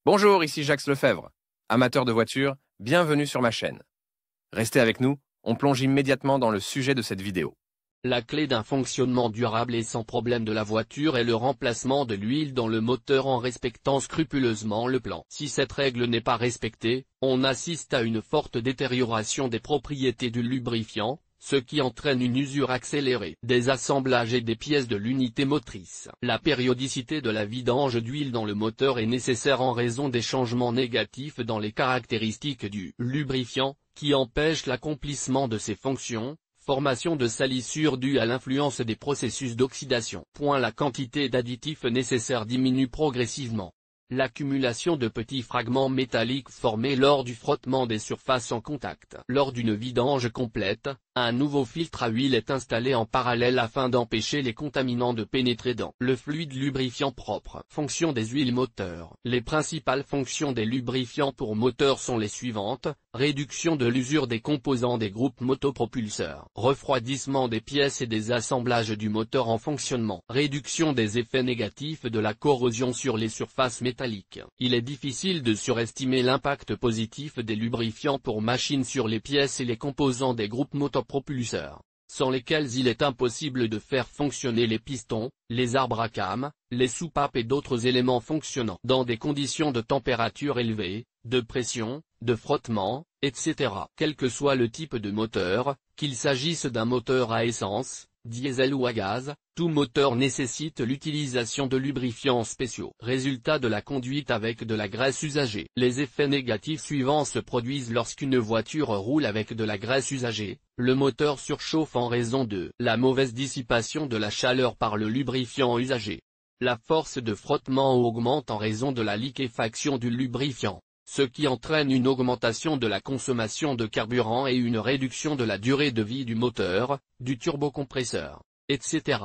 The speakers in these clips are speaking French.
Bonjour, ici Jacques Lefebvre. Amateur de voitures, bienvenue sur ma chaîne. Restez avec nous, on plonge immédiatement dans le sujet de cette vidéo. La clé d'un fonctionnement durable et sans problème de la voiture est le remplacement de l'huile dans le moteur en respectant scrupuleusement le plan. Si cette règle n'est pas respectée, on assiste à une forte détérioration des propriétés du lubrifiant, ce qui entraîne une usure accélérée des assemblages et des pièces de l'unité motrice. La périodicité de la vidange d'huile dans le moteur est nécessaire en raison des changements négatifs dans les caractéristiques du lubrifiant, qui empêchent l'accomplissement de ses fonctions. Formation de salissures due à l'influence des processus d'oxydation. La quantité d'additifs nécessaires diminue progressivement. L'accumulation de petits fragments métalliques formés lors du frottement des surfaces en contact. Lors d'une vidange complète, un nouveau filtre à huile est installé en parallèle afin d'empêcher les contaminants de pénétrer dans le fluide lubrifiant propre. Fonction des huiles moteurs. Les principales fonctions des lubrifiants pour moteur sont les suivantes: réduction de l'usure des composants des groupes motopropulseurs, refroidissement des pièces et des assemblages du moteur en fonctionnement, réduction des effets négatifs de la corrosion sur les surfaces métalliques. Il est difficile de surestimer l'impact positif des lubrifiants pour machines sur les pièces et les composants des groupes motopropulseurs, sans lesquels il est impossible de faire fonctionner les pistons, les arbres à cames, les soupapes et d'autres éléments fonctionnant dans des conditions de température élevée, de pression, de frottement, etc. Quel que soit le type de moteur, qu'il s'agisse d'un moteur à essence, diesel ou à gaz, tout moteur nécessite l'utilisation de lubrifiants spéciaux. Résultat de la conduite avec de la graisse usagée. Les effets négatifs suivants se produisent lorsqu'une voiture roule avec de la graisse usagée. Le moteur surchauffe en raison de la mauvaise dissipation de la chaleur par le lubrifiant usagé. La force de frottement augmente en raison de la liquéfaction du lubrifiant, ce qui entraîne une augmentation de la consommation de carburant et une réduction de la durée de vie du moteur, du turbocompresseur, etc.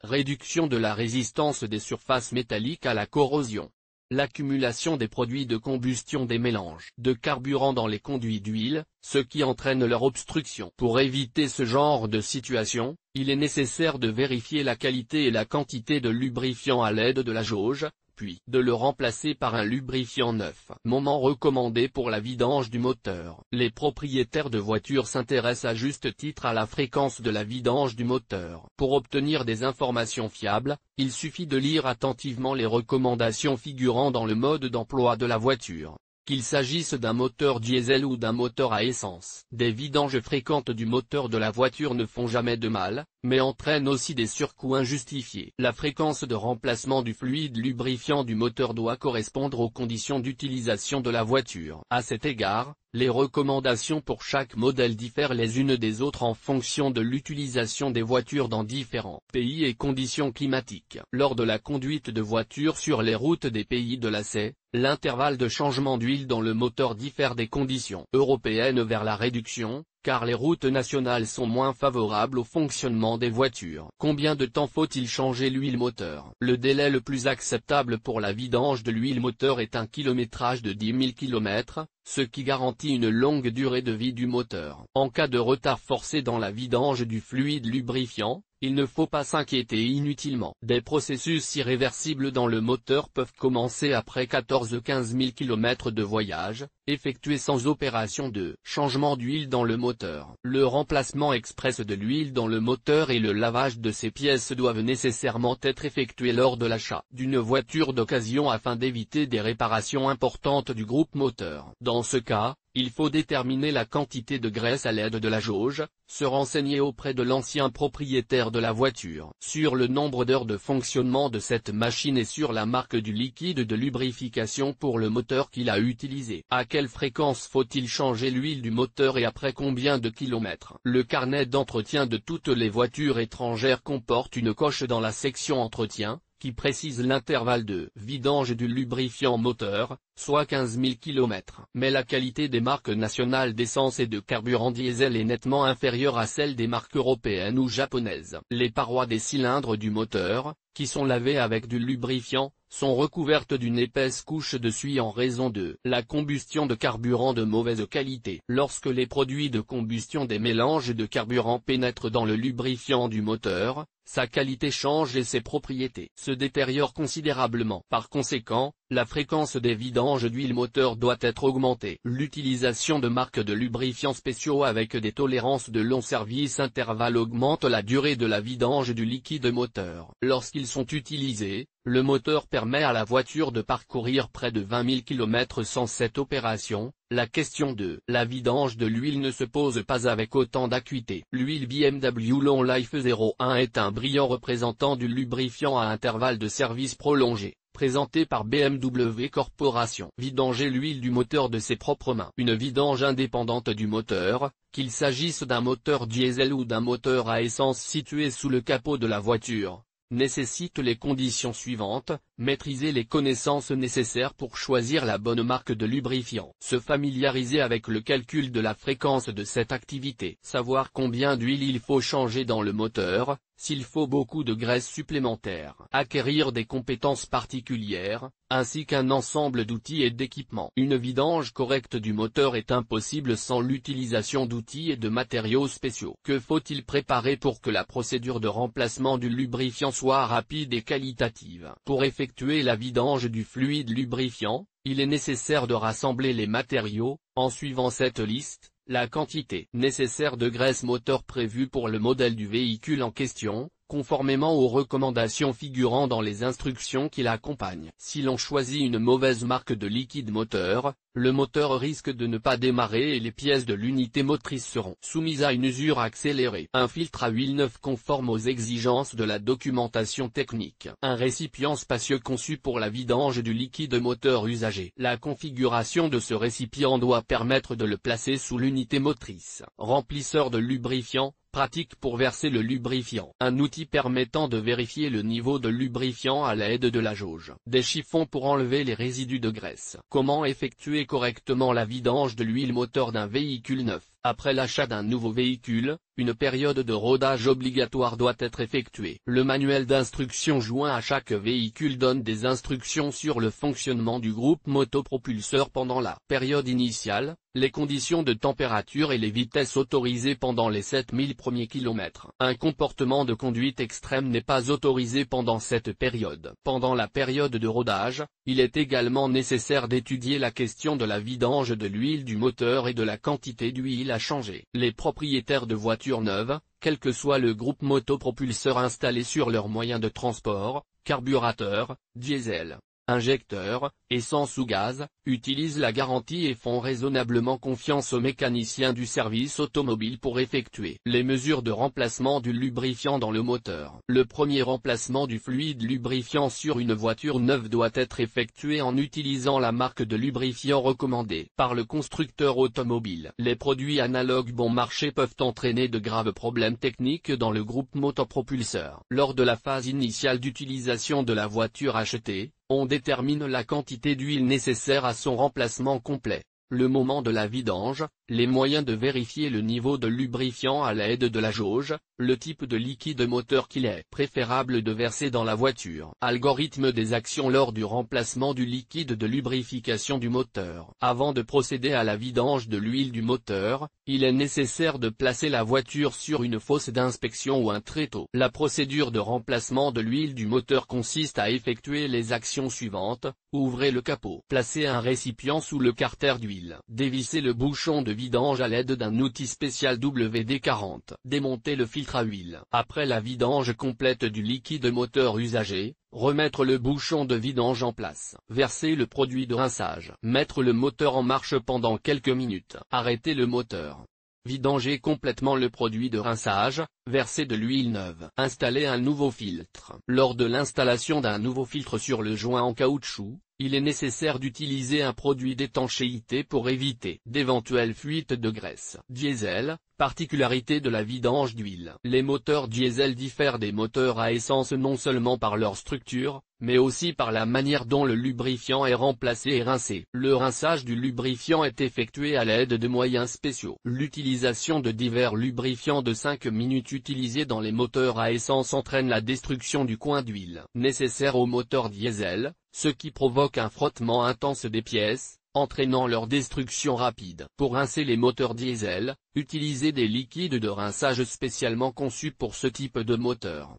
Réduction de la résistance des surfaces métalliques à la corrosion. L'accumulation des produits de combustion des mélanges de carburant dans les conduits d'huile, ce qui entraîne leur obstruction. Pour éviter ce genre de situation, il est nécessaire de vérifier la qualité et la quantité de lubrifiant à l'aide de la jauge, puis de le remplacer par un lubrifiant neuf. Moment recommandé pour la vidange du moteur. Les propriétaires de voitures s'intéressent à juste titre à la fréquence de la vidange du moteur. Pour obtenir des informations fiables, il suffit de lire attentivement les recommandations figurant dans le mode d'emploi de la voiture. Qu'il s'agisse d'un moteur diesel ou d'un moteur à essence. Des vidanges fréquentes du moteur de la voiture ne font jamais de mal, mais entraînent aussi des surcoûts injustifiés. La fréquence de remplacement du fluide lubrifiant du moteur doit correspondre aux conditions d'utilisation de la voiture. À cet égard, les recommandations pour chaque modèle diffèrent les unes des autres en fonction de l'utilisation des voitures dans différents pays et conditions climatiques. Lors de la conduite de voitures sur les routes des pays de l'ACE, l'intervalle de changement d'huile dans le moteur diffère des conditions européennes vers la réduction, car les routes nationales sont moins favorables au fonctionnement des voitures. Combien de temps faut-il changer l'huile moteur? Le délai le plus acceptable pour la vidange de l'huile moteur est un kilométrage de 10 000 km, ce qui garantit une longue durée de vie du moteur. En cas de retard forcé dans la vidange du fluide lubrifiant, il ne faut pas s'inquiéter inutilement. Des processus irréversibles dans le moteur peuvent commencer après 14-15 000 km de voyage, effectués sans opération de changement d'huile dans le moteur. Le remplacement express de l'huile dans le moteur et le lavage de ses pièces doivent nécessairement être effectués lors de l'achat d'une voiture d'occasion afin d'éviter des réparations importantes du groupe moteur. Dans ce cas, il faut déterminer la quantité de graisse à l'aide de la jauge, se renseigner auprès de l'ancien propriétaire de la voiture sur le nombre d'heures de fonctionnement de cette machine et sur la marque du liquide de lubrification pour le moteur qu'il a utilisé. À quelle fréquence faut-il changer l'huile du moteur et après combien de kilomètres? Le carnet d'entretien de toutes les voitures étrangères comporte une coche dans la section entretien, qui précise l'intervalle de vidange du lubrifiant moteur, soit 15 000 km. Mais la qualité des marques nationales d'essence et de carburant diesel est nettement inférieure à celle des marques européennes ou japonaises. Les parois des cylindres du moteur, qui sont lavées avec du lubrifiant, sont recouvertes d'une épaisse couche de suie en raison de la combustion de carburant de mauvaise qualité. Lorsque les produits de combustion des mélanges de carburant pénètrent dans le lubrifiant du moteur, sa qualité change et ses propriétés se détériorent considérablement. Par conséquent, la fréquence des vidanges d'huile moteur doit être augmentée. L'utilisation de marques de lubrifiants spéciaux avec des tolérances de long service intervalle augmente la durée de la vidange du liquide moteur. Lorsqu'ils sont utilisés, le moteur permet à la voiture de parcourir près de 20 000 km sans cette opération. La question de la vidange de l'huile ne se pose pas avec autant d'acuité. L'huile BMW Long Life 01 est un brillant représentant du lubrifiant à intervalle de service prolongé, présenté par BMW Corporation. Vidanger l'huile du moteur de ses propres mains. Une vidange indépendante du moteur, qu'il s'agisse d'un moteur diesel ou d'un moteur à essence situé sous le capot de la voiture, nécessite les conditions suivantes: maîtriser les connaissances nécessaires pour choisir la bonne marque de lubrifiant, se familiariser avec le calcul de la fréquence de cette activité, savoir combien d'huile il faut changer dans le moteur, s'il faut beaucoup de graisse supplémentaire, acquérir des compétences particulières, ainsi qu'un ensemble d'outils et d'équipements. Une vidange correcte du moteur est impossible sans l'utilisation d'outils et de matériaux spéciaux. Que faut-il préparer pour que la procédure de remplacement du lubrifiant soit rapide et qualitative? Pour effectuer la vidange du fluide lubrifiant, il est nécessaire de rassembler les matériaux, en suivant cette liste: la quantité nécessaire de graisse moteur prévue pour le modèle du véhicule en question, conformément aux recommandations figurant dans les instructions qui l'accompagnent. Si l'on choisit une mauvaise marque de liquide moteur, le moteur risque de ne pas démarrer et les pièces de l'unité motrice seront soumises à une usure accélérée. Un filtre à huile neuf conforme aux exigences de la documentation technique. Un récipient spacieux conçu pour la vidange du liquide moteur usagé. La configuration de ce récipient doit permettre de le placer sous l'unité motrice. Remplisseur de lubrifiant, pratique pour verser le lubrifiant. Un outil permettant de vérifier le niveau de lubrifiant à l'aide de la jauge. Des chiffons pour enlever les résidus de graisse. Comment effectuer correctement la vidange de l'huile moteur d'un véhicule neuf? Après l'achat d'un nouveau véhicule, une période de rodage obligatoire doit être effectuée. Le manuel d'instructions joint à chaque véhicule donne des instructions sur le fonctionnement du groupe motopropulseur pendant la période initiale, les conditions de température et les vitesses autorisées pendant les 7000 premiers kilomètres. Un comportement de conduite extrême n'est pas autorisé pendant cette période. Pendant la période de rodage, il est également nécessaire d'étudier la question de la vidange de l'huile du moteur et de la quantité d'huile à changer. Les propriétaires de voitures neuves, quel que soit le groupe motopropulseur installé sur leur moyen de transport, carburateur, diesel, injecteur, essence ou gaz, utilisent la garantie et font raisonnablement confiance aux mécaniciens du service automobile pour effectuer les mesures de remplacement du lubrifiant dans le moteur. Le premier remplacement du fluide lubrifiant sur une voiture neuve doit être effectué en utilisant la marque de lubrifiant recommandée par le constructeur automobile. Les produits analogues bon marché peuvent entraîner de graves problèmes techniques dans le groupe motopropulseur. Lors de la phase initiale d'utilisation de la voiture achetée, on détermine la quantité d'huile nécessaire à son remplacement complet, le moment de la vidange, les moyens de vérifier le niveau de lubrifiant à l'aide de la jauge, le type de liquide moteur qu'il est préférable de verser dans la voiture. Algorithme des actions lors du remplacement du liquide de lubrification du moteur. Avant de procéder à la vidange de l'huile du moteur, il est nécessaire de placer la voiture sur une fosse d'inspection ou un tréteau. La procédure de remplacement de l'huile du moteur consiste à effectuer les actions suivantes: ouvrez le capot, placez un récipient sous le carter d'huile, dévissez le bouchon de vidange à l'aide d'un outil spécial WD-40, démontez le filtre à huile. Après la vidange complète du liquide moteur usagé, remettre le bouchon de vidange en place, verser le produit de rinçage, mettre le moteur en marche pendant quelques minutes, arrêter le moteur. Vidanger complètement le produit de rinçage, verser de l'huile neuve, installer un nouveau filtre. Lors de l'installation d'un nouveau filtre sur le joint en caoutchouc, il est nécessaire d'utiliser un produit d'étanchéité pour éviter d'éventuelles fuites de graisse. Diesel, particularité de la vidange d'huile. Les moteurs diesel diffèrent des moteurs à essence non seulement par leur structure, mais aussi par la manière dont le lubrifiant est remplacé et rincé. Le rinçage du lubrifiant est effectué à l'aide de moyens spéciaux. L'utilisation de divers lubrifiants de 5 minutes utilisés dans les moteurs à essence entraîne la destruction du coin d'huile nécessaire aux moteurs diesel, ce qui provoque un frottement intense des pièces, entraînant leur destruction rapide. Pour rincer les moteurs diesel, utilisez des liquides de rinçage spécialement conçus pour ce type de moteur.